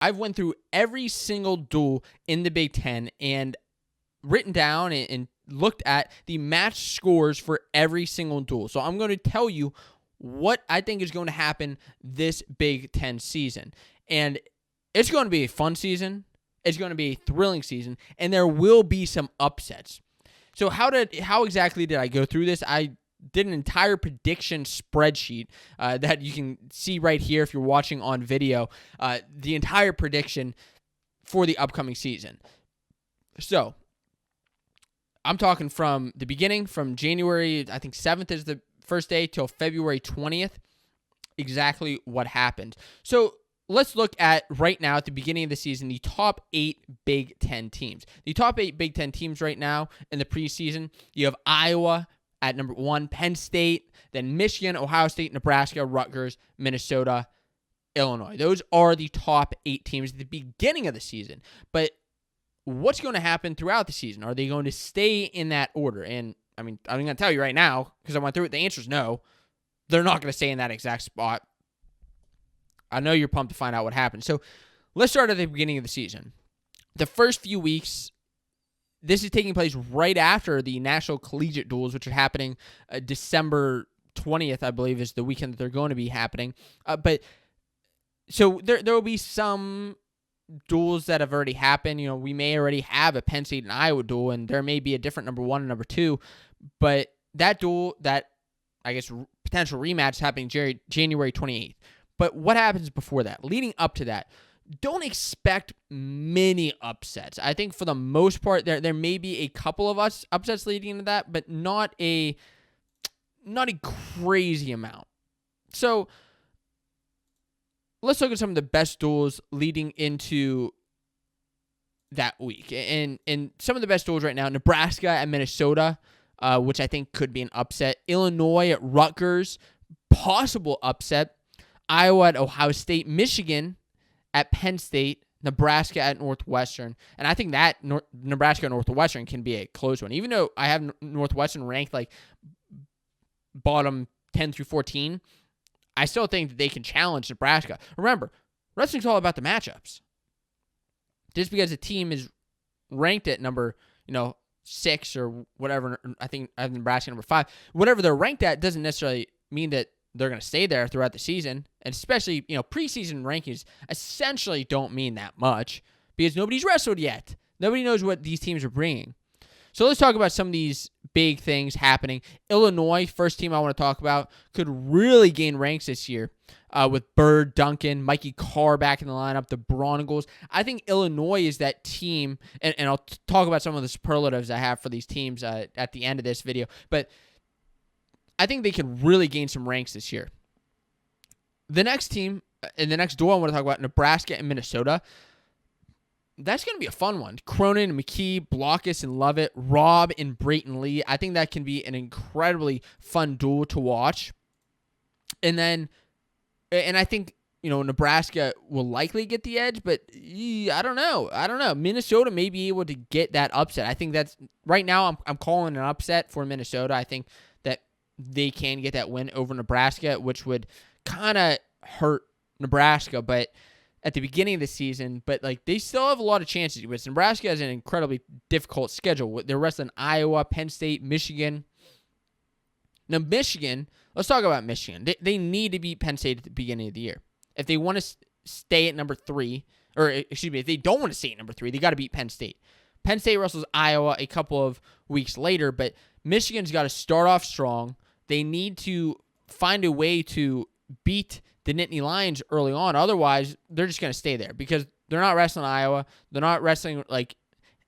I've went through every single duel in the Big Ten and written down and looked at the match scores for every single duel. So I'm going to tell you what I think is going to happen this Big Ten season. And it's going to be a fun season. It's going to be a thrilling season. And there will be some upsets. So how exactly did I go through this? I did an entire prediction spreadsheet that you can see right here if you're watching on video, the entire prediction for the upcoming season. So I'm talking from the beginning, from January, I think 7th is the first day, till February 20th, exactly what happened. So let's look at right now at the beginning of the season, the top 8 Big Ten teams. The top 8 Big Ten teams right now in the preseason, you have Iowa at number 1, Penn State, then Michigan, Ohio State, Nebraska, Rutgers, Minnesota, Illinois. Those are the top 8 teams at the beginning of the season. But what's going to happen throughout the season? Are they going to stay in that order? And I mean, I'm going to tell you right now, because I went through it, the answer is no. They're not going to stay in that exact spot. I know you're pumped to find out what happens. So let's start at the beginning of the season. The first few weeks, this is taking place right after the National Collegiate Duels, which are happening December 20th, I believe, is the weekend that they're going to be happening. But so there will be some duels that have already happened. You know, we may already have a Penn State and Iowa duel, and there may be a different number 1 and number 2. But that duel, that I guess potential rematch, is happening January 28th. But what happens before that? Leading up to that, don't expect many upsets. I think for the most part, there may be a couple of upsets leading into that, but not a crazy amount. So let's look at some of the best duels leading into that week. And some of the best duels right now, Nebraska and Minnesota, which I think could be an upset. Illinois at Rutgers, possible upset. Iowa at Ohio State. Michigan at Penn State. Nebraska at Northwestern. And I think that Nebraska and Northwestern can be a close one. Even though I have Northwestern ranked like bottom 10 through 14, I still think that they can challenge Nebraska. Remember, wrestling's all about the matchups. Just because a team is ranked at number, 6 or whatever, I think I have Nebraska number 5, whatever they're ranked at doesn't necessarily mean that they're going to stay there throughout the season. And especially, preseason rankings essentially don't mean that much because nobody's wrestled yet. Nobody knows what these teams are bringing. So let's talk about some of these big things happening. Illinois, first team I want to talk about, could really gain ranks this year with Bird, Duncan, Mikey Carr back in the lineup, the Broncos. I think Illinois is that team, and I'll talk about some of the superlatives I have for these teams at the end of this video, but I think they can really gain some ranks this year. The next team, and the next duel I want to talk about, Nebraska and Minnesota. That's going to be a fun one. Cronin and McKee, Blockus and Lovett, Robb and Brayton Lee. I think that can be an incredibly fun duel to watch. And I think, Nebraska will likely get the edge, but I don't know. Minnesota may be able to get that upset. I think that's, right now, I'm calling an upset for Minnesota. I think that they can get that win over Nebraska, which would kind of hurt Nebraska, but at the beginning of the season, but they still have a lot of chances. Because Nebraska has an incredibly difficult schedule. They're wrestling Iowa, Penn State, Michigan. Now, Michigan, let's talk about Michigan. They need to beat Penn State at the beginning of the year. If they want to stay at number 3, or excuse me, if they don't want to stay at number 3, they got to beat Penn State. Penn State wrestles Iowa a couple of weeks later, but Michigan's got to start off strong. They need to find a way to beat the Nittany Lions early on. Otherwise, they're just going to stay there because they're not wrestling Iowa. They're not wrestling like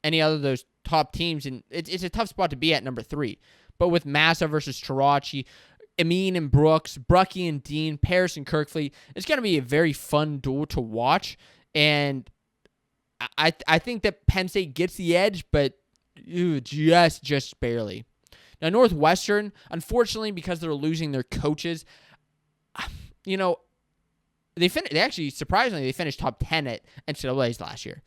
any other of those top teams, and it's a tough spot to be at number 3. But with Massa versus Chirachi, Amin and Brooks, Brucky and Dean, Paris and Kirkfleet, it's going to be a very fun duel to watch. And I think that Penn State gets the edge, but just barely. Now, Northwestern, unfortunately, because they're losing their coaches, they actually, surprisingly, they finished top 10 at NCAAs last year.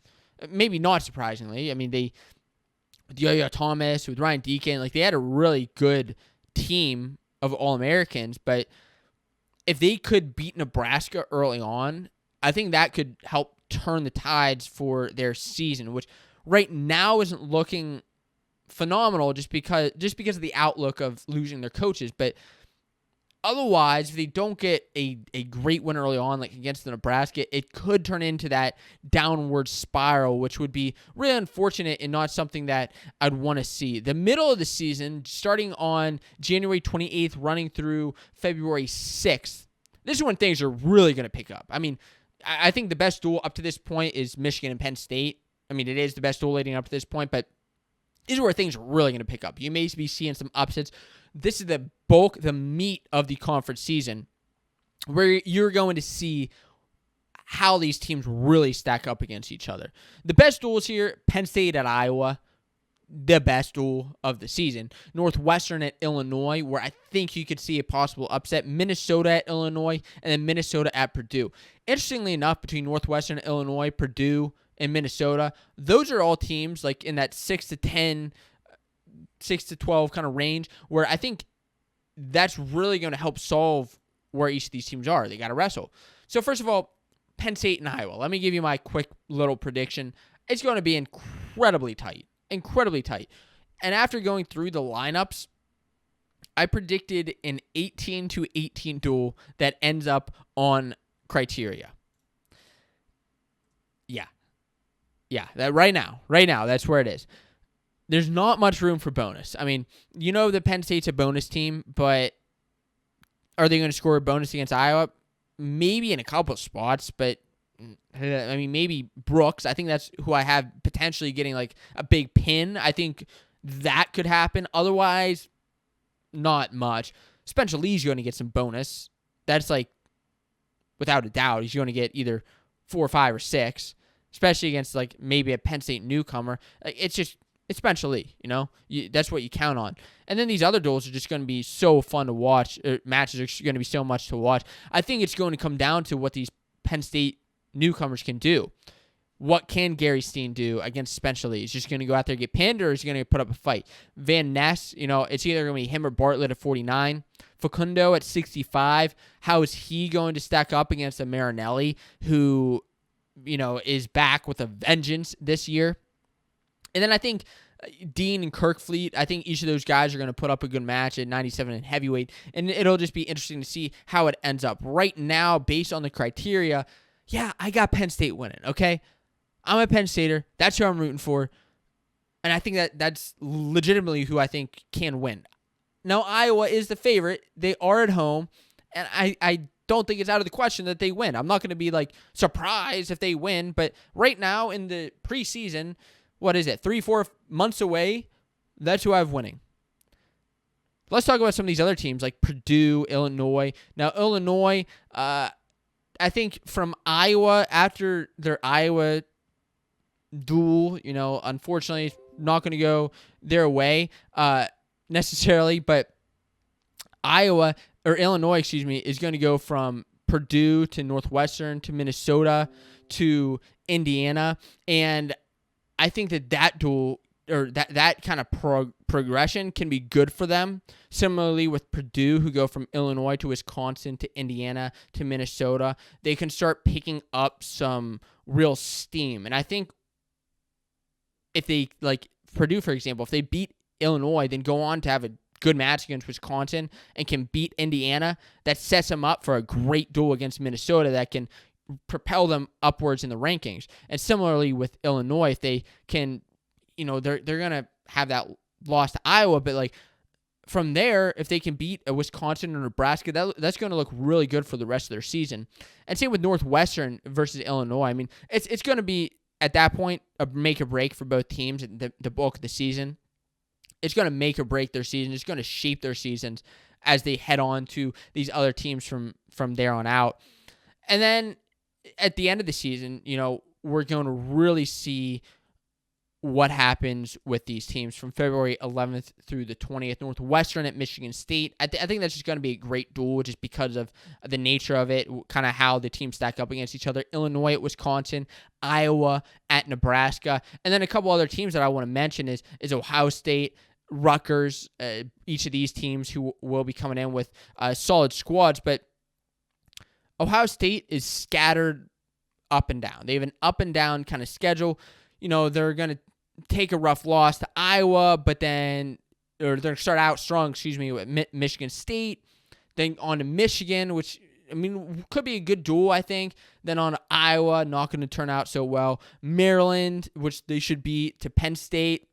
Maybe not surprisingly. I mean, with Yo-Yo Thomas, with Ryan Deacon, they had a really good team of All-Americans, but if they could beat Nebraska early on, I think that could help turn the tides for their season, which right now isn't looking phenomenal just because of the outlook of losing their coaches. But otherwise, if they don't get a great win early on, like against the Nebraska, it could turn into that downward spiral, which would be really unfortunate and not something that I'd want to see. The middle of the season, starting on January 28th, running through February 6th, this is when things are really going to pick up. I mean, I think the best duel up to this point is Michigan and Penn State. I mean, it is the best duel leading up to this point, but this is where things are really going to pick up. You may be seeing some upsets. This is the bulk, the meat of the conference season, where you're going to see how these teams really stack up against each other. The best duels here, Penn State at Iowa, the best duel of the season. Northwestern at Illinois, where I think you could see a possible upset. Minnesota at Illinois, and then Minnesota at Purdue. Interestingly enough, between Northwestern, Illinois, Purdue, and Minnesota, those are all teams like in that 6 to 10, 6 to 12 kind of range, where I think that's really going to help solve where each of these teams are. They got to wrestle. So first of all, Penn State and Iowa. Let me give you my quick little prediction. It's going to be incredibly tight. Incredibly tight. And after going through the lineups, I predicted an 18-18 duel that ends up on criteria. Yeah, that right now, that's where it is. There's not much room for bonus. I mean, you know that Penn State's a bonus team, but are they going to score a bonus against Iowa? Maybe in a couple of spots, but I mean, maybe Brooks. I think that's who I have potentially getting like a big pin. I think that could happen. Otherwise, not much. Spencer Lee's going to get some bonus. That's like, without a doubt, he's going to get either 4, 5, or 6, especially against like maybe a Penn State newcomer. Like it's Spencer Lee, that's what you count on. And then these other duels are just going to be so fun to watch. Matches are going to be so much to watch. I think it's going to come down to what these Penn State newcomers can do. What can Gary Steen do against Spencer Lee? He's just going to go out there and get pinned, or is he going to put up a fight? Van Ness, it's either going to be him or Bartlett at 49. Facundo at 65. How is he going to stack up against a Marinelli who, is back with a vengeance this year? And then I think Dean and Kirkfleet, I think each of those guys are going to put up a good match at 97 and heavyweight, and it'll just be interesting to see how it ends up. Right now, based on the criteria, yeah, I got Penn State winning, okay? I'm a Penn Stater. That's who I'm rooting for, and I think that's legitimately who I think can win. Now, Iowa is the favorite. They are at home, and I don't think it's out of the question that they win. I'm not going to be, surprised if they win, but right now in the preseason, what is it, 3-4 months away? That's who I have winning. Let's talk about some of these other teams like Purdue, Illinois. Now, Illinois, I think from Iowa, after their Iowa duel, unfortunately, it's not going to go their way necessarily, but Illinois, is going to go from Purdue to Northwestern to Minnesota to Indiana, and I think that duel or that kind of progression can be good for them. Similarly with Purdue, who go from Illinois to Wisconsin to Indiana to Minnesota, they can start picking up some real steam. And I think if they, Purdue, for example, if they beat Illinois, then go on to have a good match against Wisconsin and can beat Indiana, that sets them up for a great duel against Minnesota that can propel them upwards in the rankings. And similarly with Illinois, if they can, they're going to have that loss to Iowa, but from there, if they can beat a Wisconsin or Nebraska, that's going to look really good for the rest of their season. And same with Northwestern versus Illinois. I mean, it's going to be, at that point, a make or break for both teams at the bulk of the season. It's going to make or break their season. It's going to shape their seasons as they head on to these other teams from there on out. And then at the end of the season, we're going to really see what happens with these teams from February 11th through the 20th. Northwestern at Michigan State. I think that's just going to be a great duel just because of the nature of it, kind of how the teams stack up against each other. Illinois at Wisconsin, Iowa at Nebraska, and then a couple other teams that I want to mention is Ohio State, Rutgers, each of these teams who will be coming in with solid squads, but Ohio State is scattered up and down. They have an up and down kind of schedule. They're going to take a rough loss to Iowa, but then, or they're going to start out strong, with Michigan State, then on to Michigan, which, could be a good duel, I think. Then on to Iowa, not going to turn out so well. Maryland, which they should beat, to Penn State.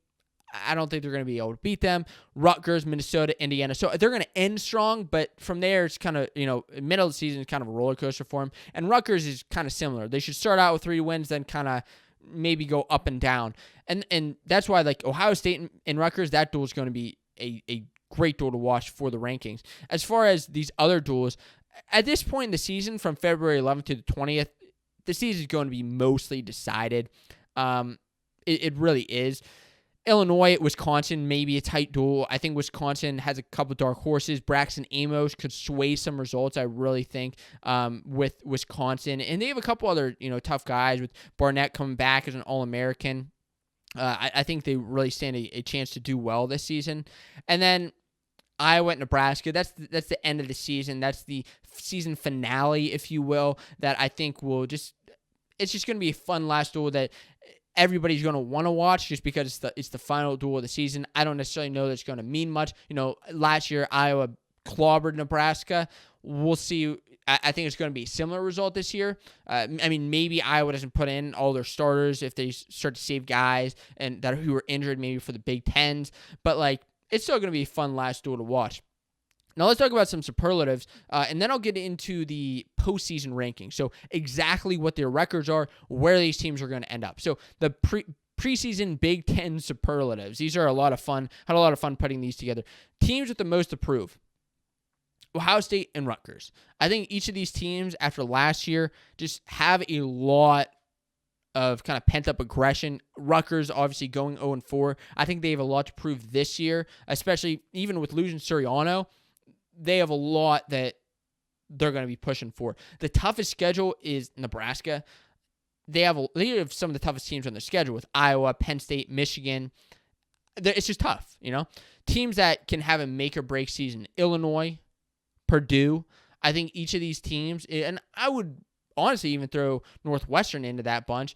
I don't think they're going to be able to beat them. Rutgers, Minnesota, Indiana. So they're going to end strong, but from there, it's kind of, middle of the season is kind of a roller coaster for them. And Rutgers is kind of similar. They should start out with 3 wins, then kind of maybe go up and down. And that's why, like, Ohio State and Rutgers, that duel is going to be a great duel to watch for the rankings. As far as these other duels, at this point in the season, from February 11th to the 20th, the season is going to be mostly decided. It really is. Illinois at Wisconsin, maybe a tight duel. I think Wisconsin has a couple dark horses. Braxton Amos could sway some results, I really think, with Wisconsin. And they have a couple other, tough guys, with Barnett coming back as an All-American. I think they really stand a chance to do well this season. And then Iowa at Nebraska, that's the end of the season. That's the season finale, if you will, that I think it's just going to be a fun last duel that everybody's going to want to watch, just because it's the final duel of the season. I don't necessarily know that it's going to mean much. Last year, Iowa clobbered Nebraska. We'll see. I think it's going to be a similar result this year. Maybe Iowa doesn't put in all their starters if they start to save guys and that who are injured, maybe for the Big Tens. But, it's still going to be a fun last duel to watch. Now let's talk about some superlatives, and then I'll get into the postseason rankings. So exactly what their records are, where these teams are going to end up. So the preseason Big Ten superlatives. These are a lot of fun. Had a lot of fun putting these together. Teams with the most to prove: Ohio State and Rutgers. I think each of these teams, after last year, just have a lot of kind of pent-up aggression. Rutgers obviously going 0-4. I think they have a lot to prove this year, especially even with losing Suriano. They have a lot that they're going to be pushing for. The toughest schedule is Nebraska. They have some of the toughest teams on their schedule, with Iowa, Penn State, Michigan. It's just tough, Teams that can have a make-or-break season: Illinois, Purdue. I think each of these teams, and I would honestly even throw Northwestern into that bunch,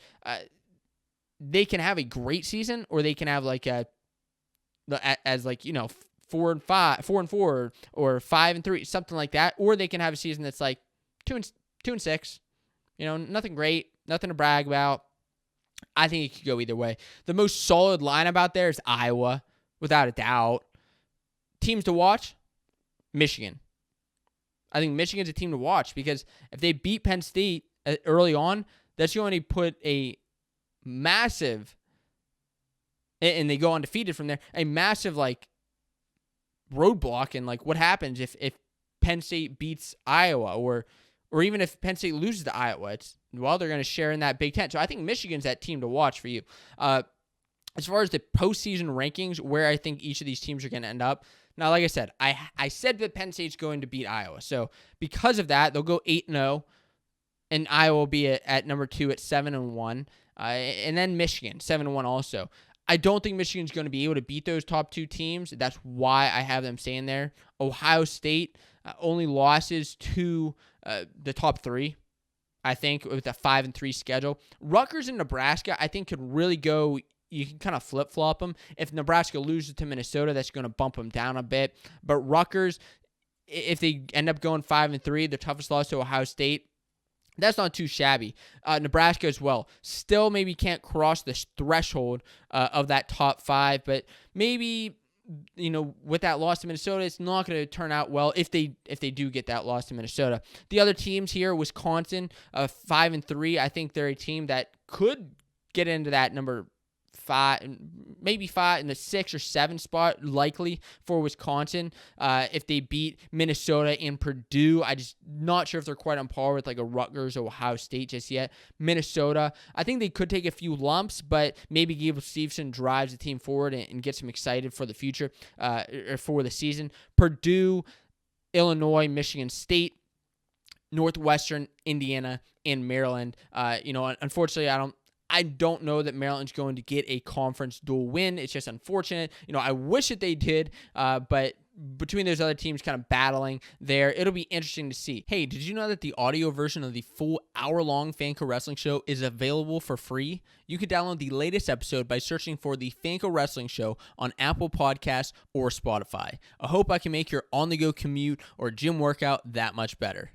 they can have a great season, or they can have 4-4, or 5-3, something like that. Or they can have a season that's 2-6. Nothing great, nothing to brag about. I think it could go either way. The most solid lineup out there is Iowa, without a doubt. Teams to watch: Michigan. I think Michigan's a team to watch, because if they beat Penn State early on, that's going to put a massive, and they go undefeated from there, a massive roadblock. And what happens if Penn State beats Iowa, or even if Penn State loses to Iowa? They're going to share in that Big Ten. So I think Michigan's that team to watch for you. As far as the postseason rankings, where I think each of these teams are going to end up. Now, like I said, I said that Penn State's going to beat Iowa. So because of that, they'll go 8-0, and Iowa will be at number 2 at 7-1. And then Michigan, 7-1 also. I don't think Michigan's going to be able to beat those top 2 teams. That's why I have them staying there. Ohio State, only losses to the top 3, I think, with a 5-3 schedule. Rutgers and Nebraska, I think, could really go. You can kind of flip-flop them. If Nebraska loses to Minnesota, that's going to bump them down a bit. But Rutgers, if they end up going 5-3, their toughest loss to Ohio State, that's not too shabby. Nebraska as well. Still maybe can't cross the threshold of that top 5, but maybe, with that loss to Minnesota, it's not going to turn out well if they do get that loss to Minnesota. The other teams here: Wisconsin, 5-3. I think they're a team that could get into that number 5, maybe 5 in the 6 or 7 spot, likely for Wisconsin. If they beat Minnesota and Purdue, I just not sure if they're quite on par with a Rutgers or Ohio State just yet. Minnesota, I think they could take a few lumps, but maybe Gabriel Stevenson drives the team forward and gets them excited for the future, or for the season. Purdue, Illinois, Michigan State, Northwestern, Indiana, and Maryland. Unfortunately, I don't know that Maryland's going to get a conference dual win. It's just unfortunate. I wish that they did, but between those other teams kind of battling there. It'll be interesting to see. Hey, did you know that the audio version of the full hour-long Fanco Wrestling Show is available for free? You can download the latest episode by searching for the Fanco Wrestling Show on Apple Podcasts or Spotify. I hope I can make your on-the-go commute or gym workout that much better.